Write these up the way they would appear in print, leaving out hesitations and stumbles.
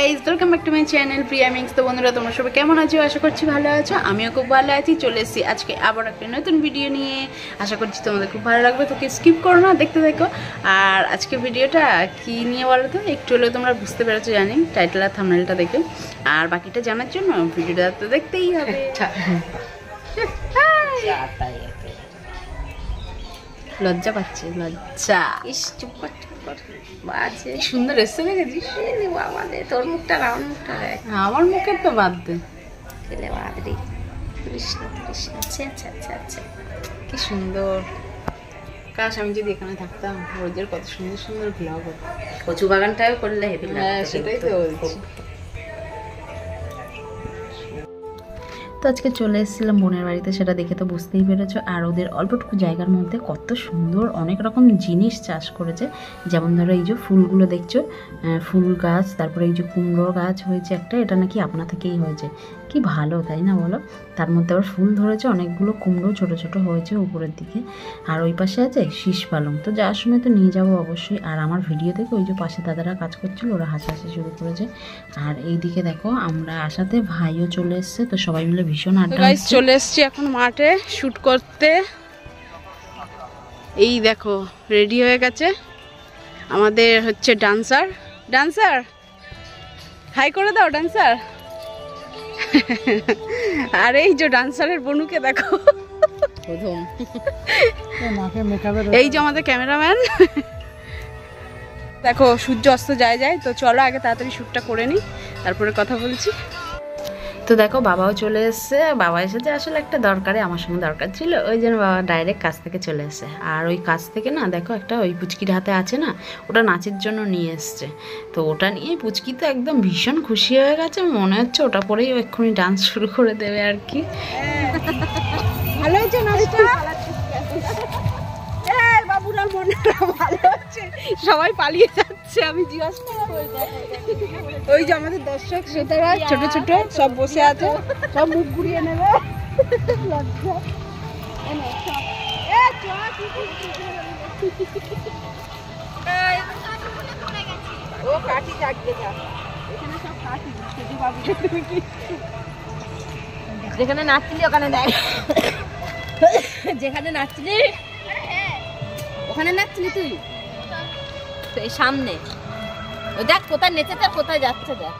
Guys, welcome back to my channel Priya mix. তো বন্ধুরা, তোমরা সবাই কেমন আছো? আশা করছি ভালো আছো। আমিও খুব ভালো আছি। চলে এসেছি আজকে আবার একটা নতুন ভিডিও নিয়ে। আশা করছি তোমাদের খুব ভালো লাগবে। তোকে স্কিপ করো না, দেখতে দেখো। আর আজকে ভিডিওটা কি নিয়ে বলো তো, একটু হলেও তোমরা বুঝতে পেরেছো জানি টাইটেল আর থাম্বনেলটা দেখে। আর বাকিটা জানার জন্য ভিডিওটা তো দেখতেই হবে। লজ্জা পাচ্ছে, লজ্জা। ইস চুপ কর বাজে সুন্দর এসছে, দেখেছিস? বাবা দে তোর মুখটা আমার মুখটা দেখ। আমার মুখের তো বাদ দে, খেলে বাদ রে। কৃষ্ণ কৃষ্ণ, আচ্ছা আচ্ছা আচ্ছা আচ্ছা, কি সুন্দর। কাশ আমি যদি এখানে থাকতাম, রোজের কত সুন্দর সুন্দর ব্লগ হতো। কচু বাগানটাও করলে হেভি লাগতো। হ্যাঁ, সেটাই তো বলছি। তো আজকে চলে এসেছিলাম বোনের বাড়িতে, সেটা দেখে তো বুঝতেই পেরেছো। আর ওদের অল্পটুকু জায়গার মধ্যে কত সুন্দর অনেক রকম জিনিস চাষ করেছে। যেমন ধরো এই যে ফুলগুলো দেখছো, ফুল গাছ, তারপরে এই যে কুমড়ো গাছ হয়েছে একটা, এটা নাকি আপনা থেকেই হয়েছে। কি ভালো, তাই না বলো? তার মধ্যে আবার ফুল ধরেছে, অনেকগুলো কুমড়ো ছোট ছোট হয়েছে উপরের দিকে। আর ওই পাশে আছে শীষ পালং, তো যাওয়ার সময় তো নিয়ে যাবো অবশ্যই। আর আমার ভিডিও দেখে ওই যে পাশে দাদারা কাজ করছিল, ওরা হাসাহাসি শুরু করেছে। আর এই দিকে দেখো আমরা আসাতে ভাইও চলে এসছে, তো সবাই মিলে ভীষণ আড্ডা। চলে এসছি এখন মাঠে শুট করতে। এই দেখো রেডি হয়ে গেছে আমাদের হচ্ছে ডান্সার। ডান্সার হাই করে দাও ডান্সার। আর এই যে ডান্সারের বনুকে দেখো, এই যে আমাদের ক্যামেরাম্যান। দেখো সূর্য অস্ত যায় যায়, তো চলো আগে তাড়াতাড়ি শ্যুটটা করে নিই, তারপরে কথা বলছি। তো দেখো বাবাও চলে এসছে। বাবা এসেছে আসলে একটা দরকারে, আমার সঙ্গে দরকার ছিল, ওই জন্য বাবা ডাইরেক্ট কাজ থেকে চলে এসছে। আর ওই কাজ থেকে না দেখো একটা ওই পুচকির হাতে আছে না, ওটা নাচের জন্য নিয়ে এসছে। তো ওটা নিয়ে পুচকি তো একদম ভীষণ খুশি হয়ে গেছে, মনে হচ্ছে ওটা পরেই এক্ষুনি ডান্স শুরু করে দেবে আর কি। ভালো হয়েছে নাচটা, বাবুরা বোনেরা ভালো হচ্ছে, সবাই পালিয়ে যাচ্ছে। আমি জিজ্ঞাসা ওই যে আমাদের দর্শক শ্রোতারা ছোট ছোট সব বসে আছে, সব মুখ ঘুরিয়ে নেবে। ও কাঠি থাকবে, এখানে সব কাঠি। যেখানে নাচছিলি ওখানে দেখ, যেখানে নাচছিলি ওখানে নাচছিলি তুই, তো এই সামনে ওই দেখ কোথায় নেচেছে কোথায় যাচ্ছে দেখ।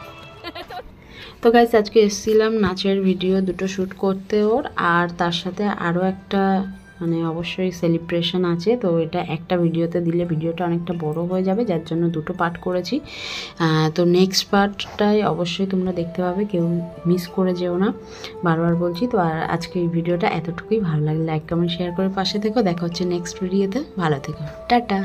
তো গাইস আজকে এসেছিলাম নাচের ভিডিও দুটো শ্যুট করতে ওর, আর তার সাথে আরও একটা মানে অবশ্যই সেলিব্রেশন আছে। তো এটা একটা ভিডিওতে দিলে ভিডিওটা অনেকটা বড় হয়ে যাবে, যার জন্য দুটো পার্ট করেছি। তো নেক্সট পার্টটাই অবশ্যই তোমরা দেখতে পাবে, কেউ মিস করে যেও না, বারবার বলছি। তো আর আজকে এই ভিডিওটা এতটুকুই। ভালো লাগলে লাইক কমেন্ট শেয়ার করে পাশে থেকো। দেখা হচ্ছে নেক্সট ভিডিওতে, ভালো থেকো, টাটা।